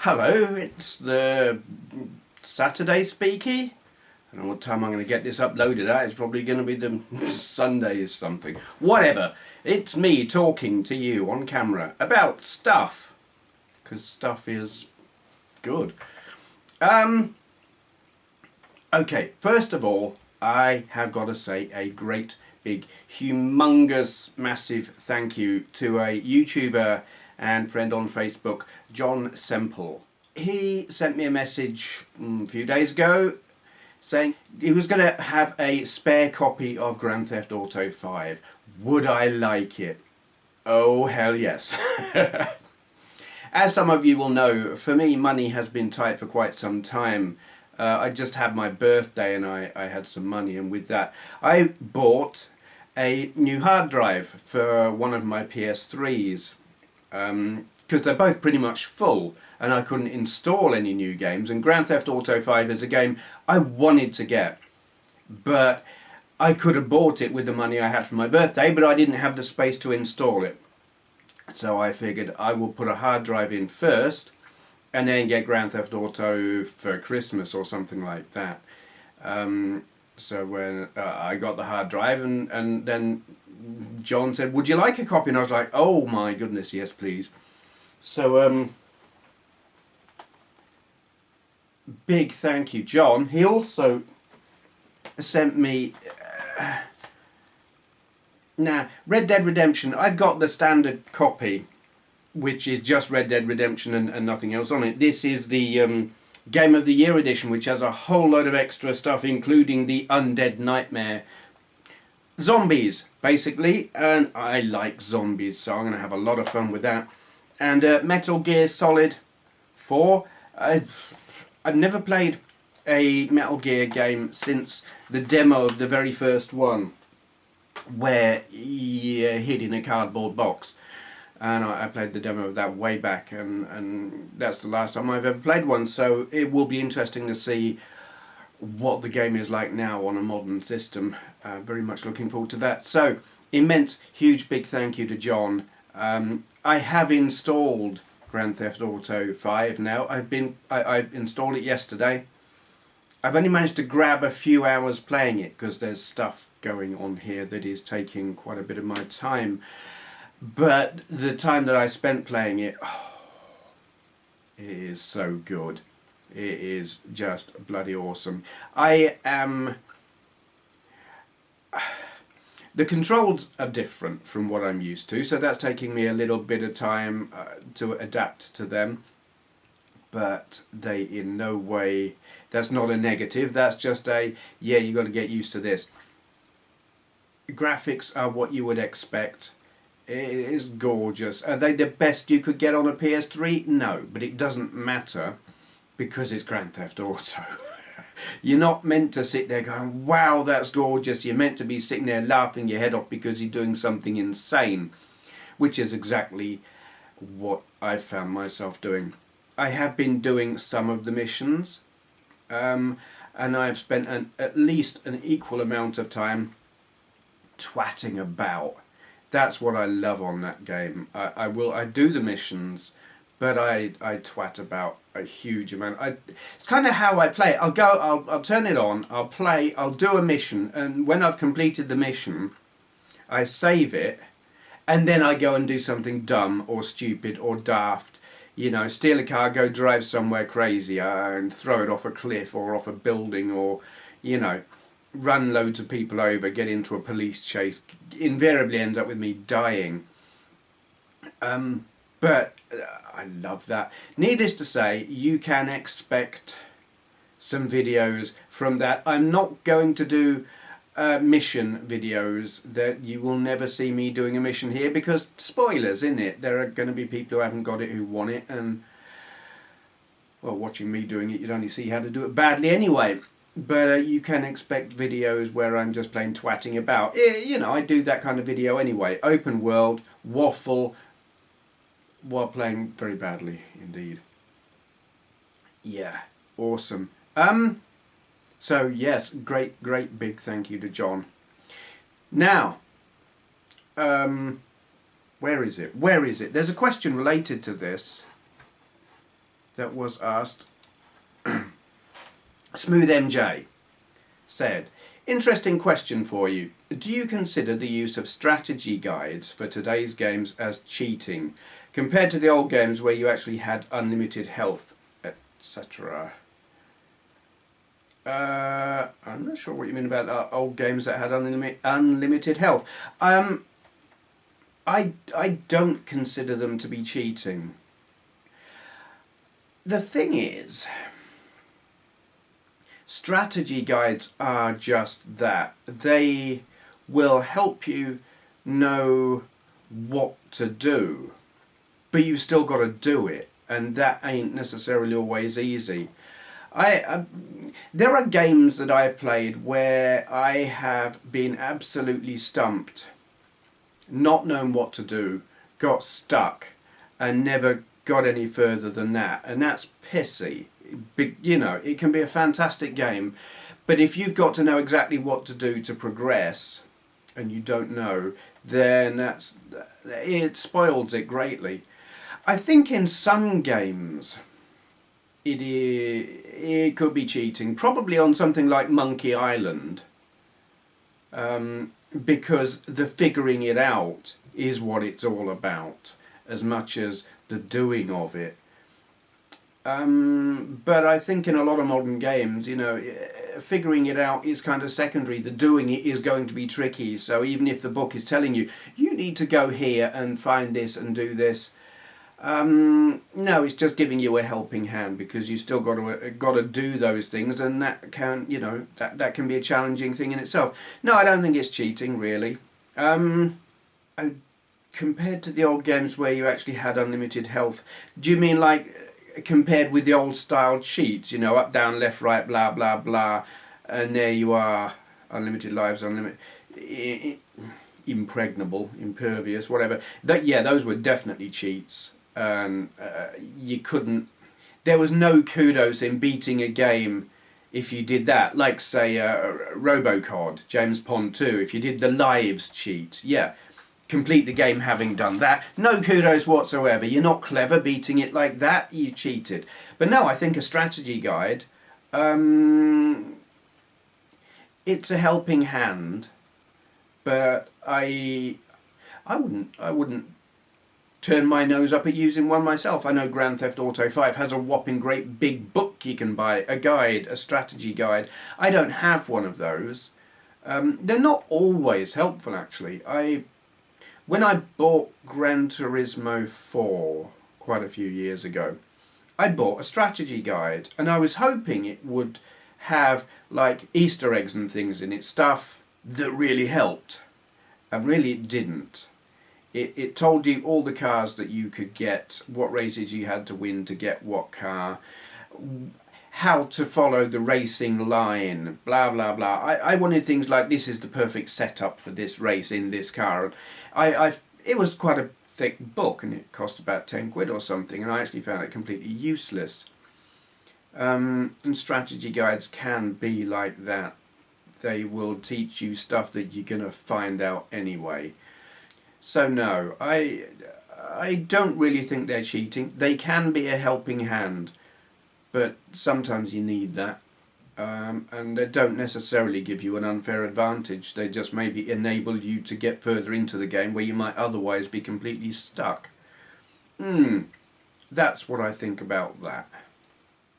Hello, it's the Saturday Speakie. I don't know what time I'm going to get this uploaded at. It's probably going to be the Sunday or something. Whatever. It's me talking to you on camera about stuff. Because stuff is good. Okay, first of all, I have got to say a great, big, humongous, massive thank you to a YouTuber and friend on Facebook, John Semple. He sent me a message a few days ago saying he was going to have a spare copy of Grand Theft Auto 5. Would I like it? Oh, hell yes. As some of you will know, for me money has been tight for quite some time. I just had my birthday and I had some money, and with that I bought a new hard drive for one of my PS3s. Because they're both pretty much full and I couldn't install any new games, and Grand Theft Auto 5 is a game I wanted to get, but I could have bought it with the money I had for my birthday, but I didn't have the space to install it. So I figured I will put a hard drive in first and then get Grand Theft Auto for Christmas or something like that. So when I got the hard drive, and then John said, would you like a copy? And I was like, oh my goodness, yes please. So big thank you, John. He also sent me Red Dead Redemption. I've got the standard copy, which is just Red Dead Redemption and nothing else on it. This is the Game of the Year edition, which has a whole load of extra stuff, including the Undead Nightmare zombies, basically, and I like zombies, so I'm going to have a lot of fun with that. And Metal Gear Solid 4. I've never played a Metal Gear game since the demo of the very first one, where you hid in a cardboard box. And I played the demo of that way back, and that's the last time I've ever played one, so it will be interesting to see what the game is like now on a modern system. Very much looking forward to that. So, immense, huge, big thank you to John. I have installed Grand Theft Auto 5 now. I installed it yesterday. I've only managed to grab a few hours playing it because there's stuff going on here that is taking quite a bit of my time. But the time that I spent playing it, it is so good. It is just bloody awesome. The controls are different from what I'm used to, so that's taking me a little bit of time to adapt to them. But they in no way, that's not a negative, that's just a, yeah, you got to get used to this. Graphics are what you would expect. It is gorgeous. Are they the best you could get on a PS3? No, but it doesn't matter because it's Grand Theft Auto. You're not meant to sit there going, wow, that's gorgeous. You're meant to be sitting there laughing your head off because you're doing something insane, which is exactly what I found myself doing. I have been doing some of the missions, and I've spent at least an equal amount of time twatting about. That's what I love on that game. I do the missions, but I twat about a huge amount. It's kind of how I play it. I'll turn it on, I'll play, I'll do a mission, and when I've completed the mission, I save it, and then I go and do something dumb or stupid or daft. You know, steal a car, go drive somewhere crazy, and throw it off a cliff or off a building, or, you know, run loads of people over, get into a police chase. Invariably ends up with me dying. But I love that. Needless to say, you can expect some videos from that. I'm not going to do mission videos. That you will never see me doing a mission here, because spoilers, isn't it? There are going to be people who haven't got it who want it, and well, watching me doing it, you'd only see how to do it badly anyway. But you can expect videos where I'm just plain twatting about. You know, I do that kind of video anyway. Open world, waffle, while playing very badly indeed. Yeah, awesome. So yes, great big thank you to John. Now, where is it? There's a question related to this. that was asked. SmoothEmJay said, interesting question for you. Do you consider the use of strategy guides for today's games as cheating, compared to the old games where you actually had unlimited health, etc.? I'm not sure what you mean about old games that had unlimited health. I don't consider them to be cheating. The thing is, strategy guides are just that. They will help you know what to do, but you've still got to do it, and that ain't necessarily always easy. There are games that I've played where I have been absolutely stumped, not known what to do, got stuck, and never got any further than that, and that's pissy. You know, it can be a fantastic game, but if you've got to know exactly what to do to progress and you don't know, then it spoils it greatly. I think in some games it could be cheating, probably on something like Monkey Island, because the figuring it out is what it's all about, as much as the doing of it. But I think in a lot of modern games, you know, figuring it out is kind of secondary. The doing it is going to be tricky. So even if the book is telling you, you need to go here and find this and do this, no, it's just giving you a helping hand, because you still got to do those things, and that can, you know, that can be a challenging thing in itself. No, I don't think it's cheating really. Compared to the old games where you actually had unlimited health, do you mean like compared with the old style cheats, you know, up, down, left, right, blah, blah, blah, and there you are, unlimited lives, unlimited, impregnable, impervious, whatever. Yeah, those were definitely cheats, and you couldn't, there was no kudos in beating a game if you did that, like say Robocod, James Pond 2, if you did the lives cheat, yeah, complete the game having done that, no kudos whatsoever. You're not clever beating it like that, you cheated. But no, I think a strategy guide, it's a helping hand, but I wouldn't turn my nose up at using one myself. I know Grand Theft Auto 5 has a whopping great big book you can buy, a guide, a strategy guide. I don't have one of those. They're not always helpful actually. When I bought Gran Turismo 4 quite a few years ago, I bought a strategy guide, and I was hoping it would have like Easter eggs and things in it, stuff that really helped, and really it didn't. It told you all the cars that you could get, what races you had to win to get what car, how to follow the racing line, blah blah blah. I wanted things like, this is the perfect setup for this race in this car. It was quite a thick book, and it cost about 10 quid or something, and I actually found it completely useless. And strategy guides can be like that. They will teach you stuff that you're going to find out anyway. So no, I don't really think they're cheating. They can be a helping hand, but sometimes you need that. And they don't necessarily give you an unfair advantage. They just maybe enable you to get further into the game where you might otherwise be completely stuck. That's what I think about that.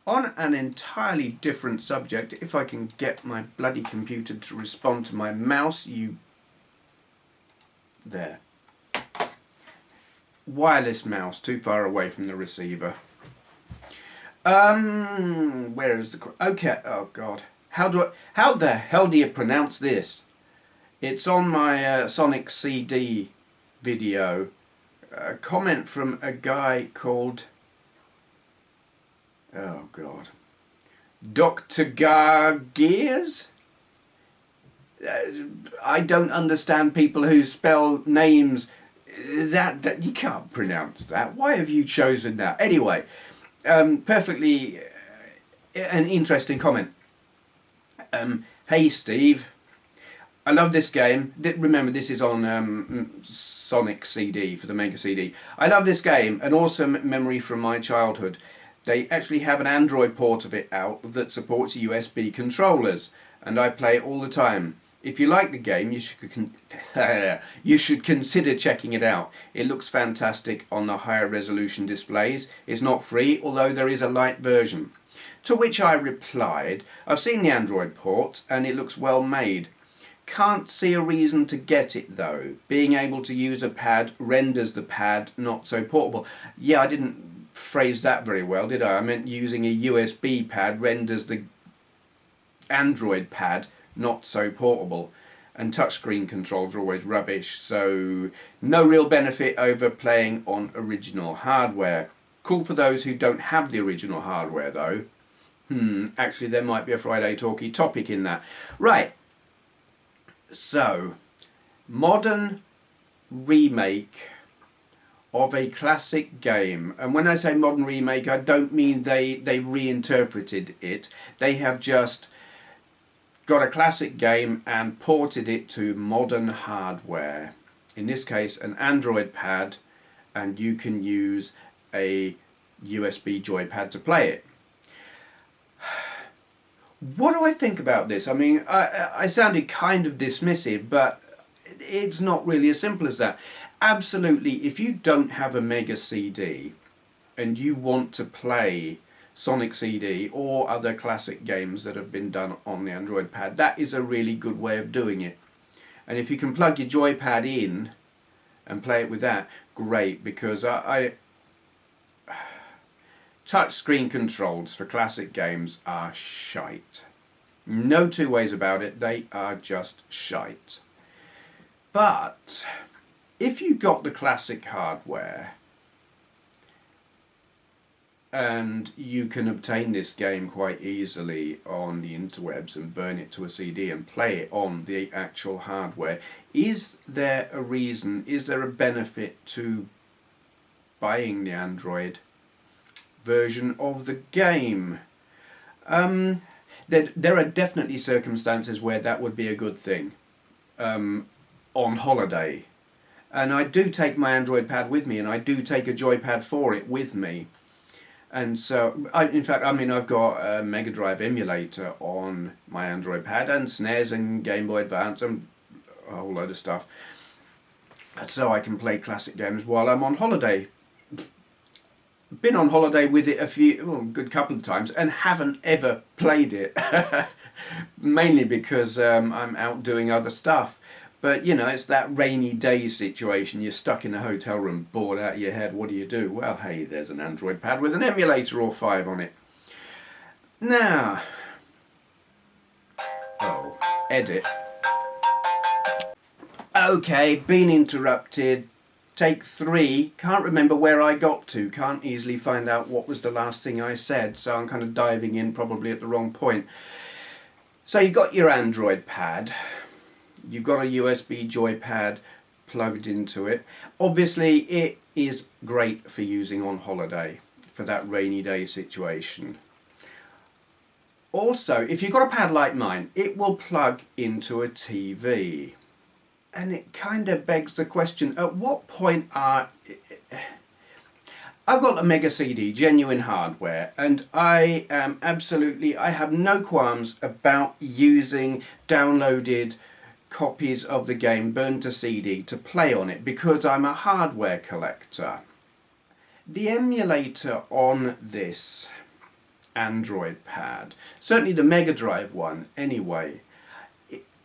On an entirely different subject, if I can get my bloody computer to respond to my mouse, there. Wireless mouse, too far away from the receiver. Where is the... Okay, oh God. How the hell do you pronounce this? It's on my Sonic CD video. A comment from a guy called... Oh God. DoCTGGAAGEERS? I don't understand people who spell names that you can't pronounce that. Why have you chosen that? Anyway, perfectly an interesting comment. Hey Steve, I love this game. Remember, this is on Sonic CD, for the Mega CD. I love this game, an awesome memory from my childhood. they actually have an Android port of it out that supports USB controllers, and I play it all the time. If you like the game, you should consider checking it out. It looks fantastic on the higher resolution displays. It's not free, although there is a light version. To which I replied, I've seen the Android port and it looks well made. Can't see a reason to get it though. Being able to use a pad renders the pad not so portable. Yeah, I didn't phrase that very well, did I? I meant using a USB pad renders the Android pad not so portable, and touchscreen controls are always rubbish, so no real benefit over playing on original hardware. Cool for those who don't have the original hardware though. Actually there might be a Friday Talkie topic in that. Right, so modern remake of a classic game, and when I say modern remake I don't mean they've reinterpreted it. They have just got a classic game and ported it to modern hardware. In this case an Android pad, and you can use a USB joypad to play it. What do I think about this? I mean, I sounded kind of dismissive, but it's not really as simple as that. Absolutely, if you don't have a Mega CD and you want to play Sonic CD or other classic games that have been done on the Android pad, that is a really good way of doing it. And if you can plug your joypad in and play it with that, great, because touchscreen controls for classic games are shite. No two ways about it, they are just shite. But if you got the classic hardware and you can obtain this game quite easily on the interwebs and burn it to a CD and play it on the actual hardware, is there a reason, is there a benefit to buying the Android version of the game? There are definitely circumstances where that would be a good thing. On holiday, and I do take my Android pad with me, and I do take a joypad for it with me. And so, in fact, I mean, I've got a Mega Drive emulator on my Android pad, and SNES and Game Boy Advance and a whole load of stuff. So I can play classic games while I'm on holiday. Been on holiday with it a good couple of times, and haven't ever played it. Mainly because I'm out doing other stuff. But, you know, it's that rainy day situation. You're stuck in a hotel room, bored out of your head. What do? Well, hey, there's an Android pad with an emulator or 5 on it. Now, edit. Okay, been interrupted. Take 3. Can't remember where I got to. Can't easily find out what was the last thing I said. So I'm kind of diving in probably at the wrong point. So you've got your Android pad. You've got a USB joypad plugged into it. Obviously it is great for using on holiday for that rainy day situation. Also, if you've got a pad like mine, it will plug into a TV. And it kind of begs the question, at what point I've got the Mega CD, genuine hardware, and I have no qualms about using downloaded copies of the game burned to CD to play on it, because I'm a hardware collector. The emulator on this Android pad, certainly the Mega Drive one anyway,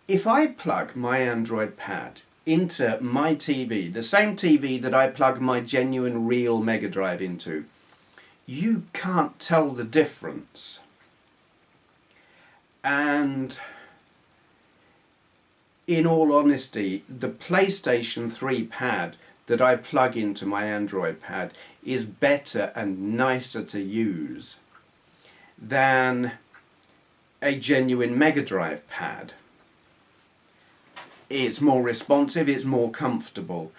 if I plug my Android pad into my TV, the same TV that I plug my genuine real Mega Drive into, you can't tell the difference. And in all honesty, the PlayStation 3 pad that I plug into my Android pad is better and nicer to use than a genuine Mega Drive pad. It's more responsive, it's more comfortable.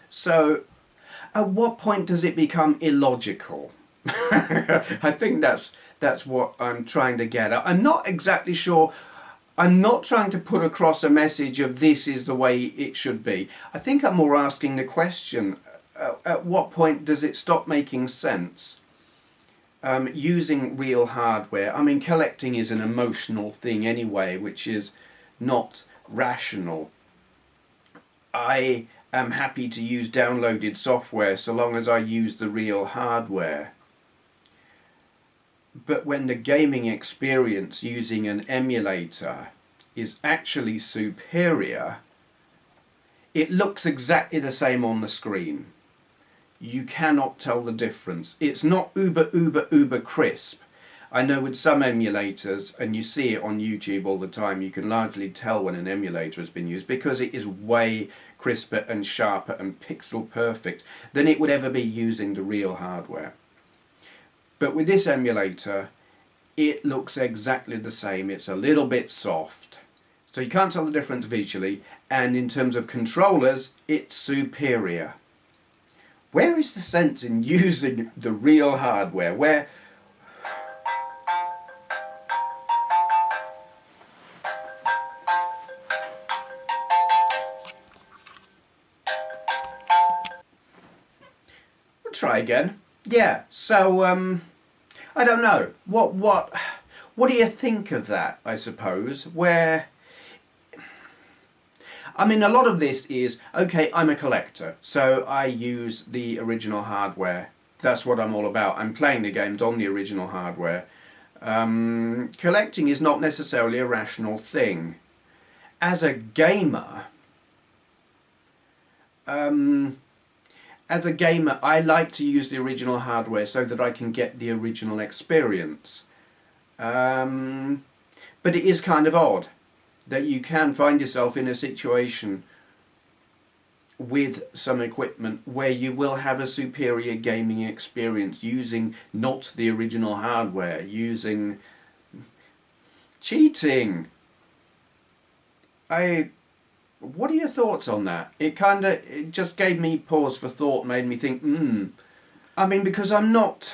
So, at what point does it become illogical? I think that's what I'm trying to get at. I'm not exactly sure. I'm not trying to put across a message of this is the way it should be. I think I'm more asking the question, at what point does it stop making sense using real hardware. I mean, collecting is an emotional thing anyway, which is not rational. I am happy to use downloaded software so long as I use the real hardware. But when the gaming experience using an emulator is actually superior, it looks exactly the same on the screen. You cannot tell the difference. It's not uber crisp. I know with some emulators, and you see it on YouTube all the time, you can largely tell when an emulator has been used because it is way crisper and sharper and pixel perfect than it would ever be using the real hardware. But with this emulator, it looks exactly the same. It's a little bit soft. So you can't tell the difference visually, and in terms of controllers, it's superior. Where is the sense in using the real hardware? Where... We'll try again. Yeah, so, I don't know. What do you think of that, I suppose? Where... I mean, a lot of this is, okay, I'm a collector, so I use the original hardware. That's what I'm all about. I'm playing the games on the original hardware. Collecting is not necessarily a rational thing. As a gamer, I like to use the original hardware so that I can get the original experience. But it is kind of odd that you can find yourself in a situation with some equipment where you will have a superior gaming experience using not the original hardware, using cheating. What are your thoughts on that? It just gave me pause for thought, made me think, I mean, because I'm not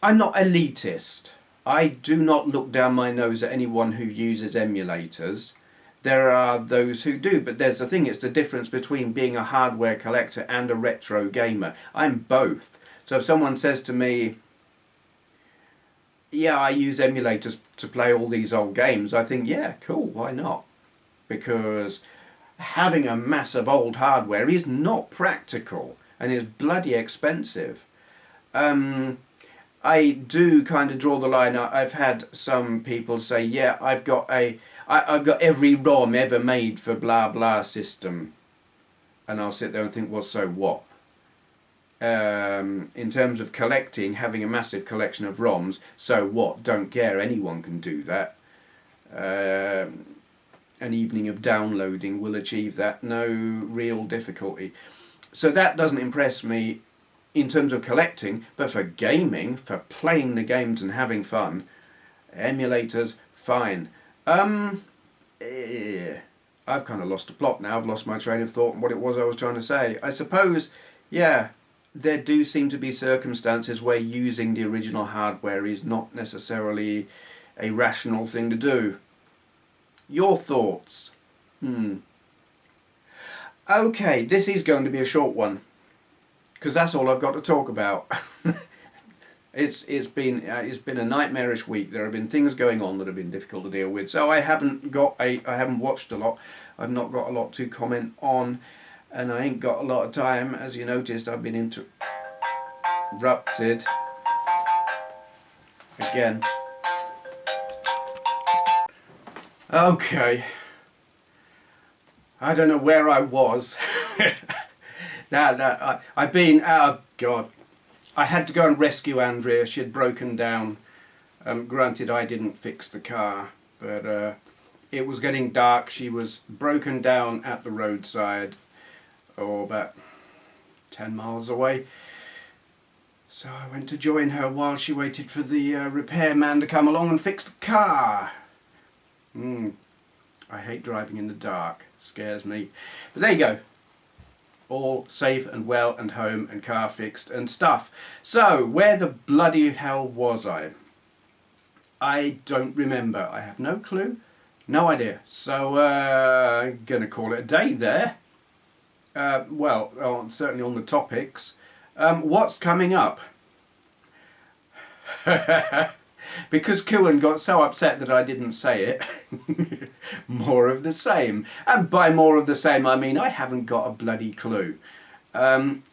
elitist. I do not look down my nose at anyone who uses emulators. There are those who do, but there's the thing, it's the difference between being a hardware collector and a retro gamer. I'm both. So if someone says to me, yeah, I use emulators to play all these old games, I think, yeah, cool, why not? Because having a massive old hardware is not practical and is bloody expensive. I do kind of draw the line. I've had some people say, yeah, I've got every ROM ever made for blah blah system, and I'll sit there and think, well, so what? In terms of collecting, having a massive collection of ROMs, so what? Don't care, anyone can do that. An evening of downloading will achieve that, no real difficulty. So that doesn't impress me in terms of collecting, but for gaming, for playing the games and having fun, emulators, fine. I've kind of lost the plot now. I've lost my train of thought and what it was I was trying to say. I suppose, yeah, there do seem to be circumstances where using the original hardware is not necessarily a rational thing to do. Your thoughts? Okay, this is going to be a short one, because that's all I've got to talk about. It's been a nightmarish week. There have been things going on that have been difficult to deal with. So I haven't watched a lot. I've not got a lot to comment on, and I ain't got a lot of time. As you noticed, I've been interrupted again. Okay. I don't know where I was. I've been, oh God. I had to go and rescue Andrea. She had broken down. Granted, I didn't fix the car, but it was getting dark. She was broken down at the roadside, about 10 miles away. So I went to join her while she waited for the repairman to come along and fix the car. I hate driving in the dark. Scares me. But there you go. All safe and well and home and car fixed and stuff. So, where the bloody hell was I? I don't remember. I have no clue. No idea. So, I'm going to call it a day there. Well, certainly on the topics. What's coming up? Because Kuan got so upset that I didn't say it. More of the same. And by more of the same, I mean I haven't got a bloody clue.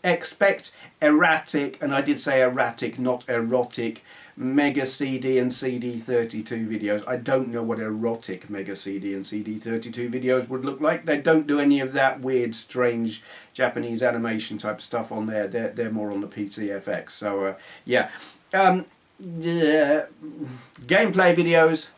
Expect erratic, and I did say erratic, not erotic, Mega CD and CD32 videos. I don't know what erotic Mega CD and CD32 videos would look like. They don't do any of that weird, strange Japanese animation type stuff on there. They're more on the PCFX. So yeah. Yeah, gameplay videos.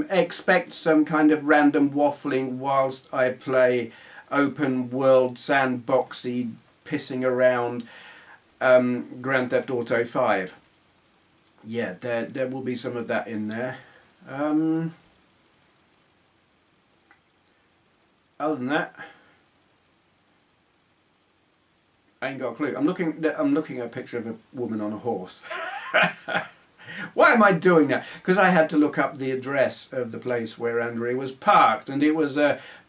Expect some kind of random waffling whilst I play open world sandboxy pissing around Grand Theft Auto 5. Yeah, there will be some of that in there. Other than that, I ain't got a clue. I'm looking at a picture of a woman on a horse. Why am I doing that? Because I had to look up the address of the place where Andrea was parked, and it was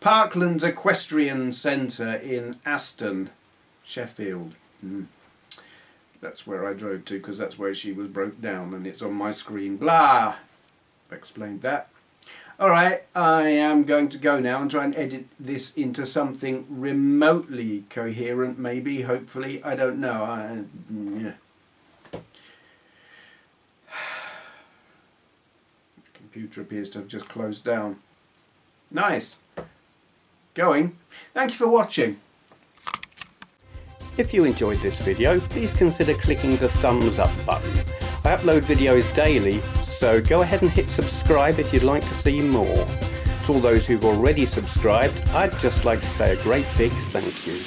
Parklands Equestrian Centre in Aston, Sheffield. That's where I drove to, because that's where she was broke down, and it's on my screen. Blah! I've explained that. Alright, I am going to go now and try and edit this into something remotely coherent, maybe, hopefully. I don't know. Yeah. Computer appears to have just closed down. Nice. Going. Thank you for watching. If you enjoyed this video, please consider clicking the thumbs up button. I upload videos daily, so go ahead and hit subscribe if you'd like to see more. To all those who've already subscribed, I'd just like to say a great big thank you.